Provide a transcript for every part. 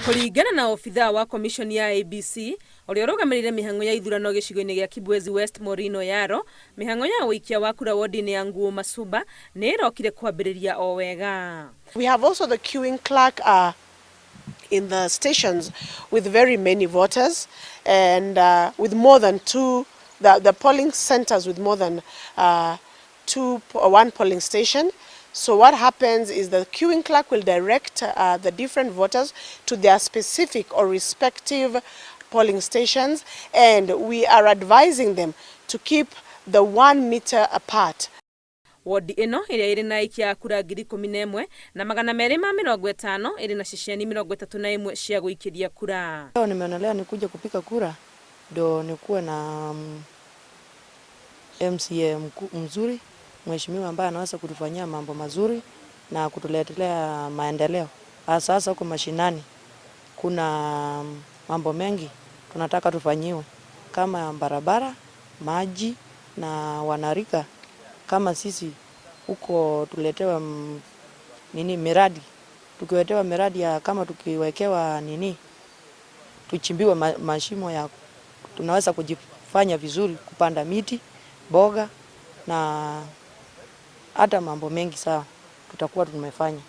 Kuringana na ofitha wa commission ya ABC uria urugamirire mihango ya ithurano gicigo-ini gia Kibwezi West Morino Yaro, mihango ya wikia wa kura ward-ini ya Nguu Masumba ni irokire kwambiriria o wega. We have also the queuing clerk in the stations with very many voters and with more than the polling centers with more than one polling station. So what happens is the queuing clerk will direct the different voters to their specific or respective polling stations, and we are advising them to keep the 1 meter apart. Wodi ino iria iri na ikia kura 11,000 na 250 iri na ceceni 31 cia guikiria kura. Leo nimeonelea nikuja kupiga kura ndo nikuwe na MCA mzuri, mheshimiwa ambaye anaweza kutufanyia mambo mazuri na kutuletea maendeleo. Sasa huko mashinani kuna mambo mengi tunataka tufanyiwe kama barabara, maji na wanarika. Kama sisi huko tuletewa miradi, tukiwetewa miradi ya kama tukiwekewa tuchimbiwe mashimo ya tunaweza kujifanya vizuri, kupanda miti, boga na hata mambo mengi sawa tutakuwa tumefanya.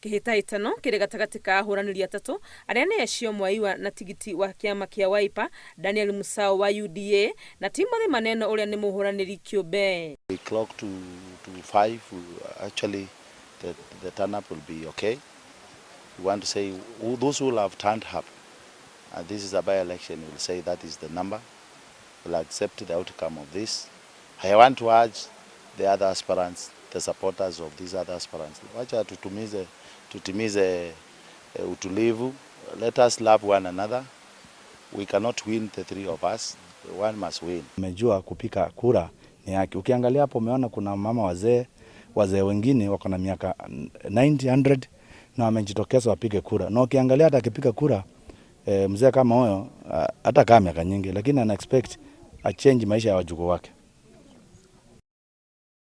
Kihitaitano kiri gatagati ka ahũranĩri atatu aria ni acio mwaiwa na tigiti wa kiama kia Wiper, Daniel Musau wa UDA na Timothy Maneno uria ni mũhũranĩri kĩũmbe. We clock to 5. Actually the turn up will be okay. We want to say those who have turned up, and this is a by-election, will say that is the number. Will accept the outcome of this. I want to urge the other aspirants, the supporters of these other aspirants, wacha tutimize utulivu. Let us love one another. We cannot win the three of us. One must win. Umejua kupika kura ni haki. Ukiangalia hapo umeona kuna mama wazee wengine wako na miaka 90-100 na wamejitokeza wapige kura. Na ukiangalia hata akipiga kura mzee kama huyo hata kama miaka nyingi, lakini ana expect a change maisha ya wajukuu wake.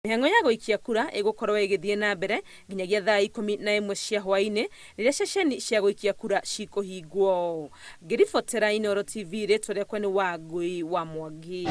Mihango ya guikia kura igukorwo igithie na mbere nginyagia thaa 11 cia hwaini riria ceceni cia guikia kura cikuhingwo. Ngiribotera Inooro TV ritwa riakwa ni Wangui wa Mwangi.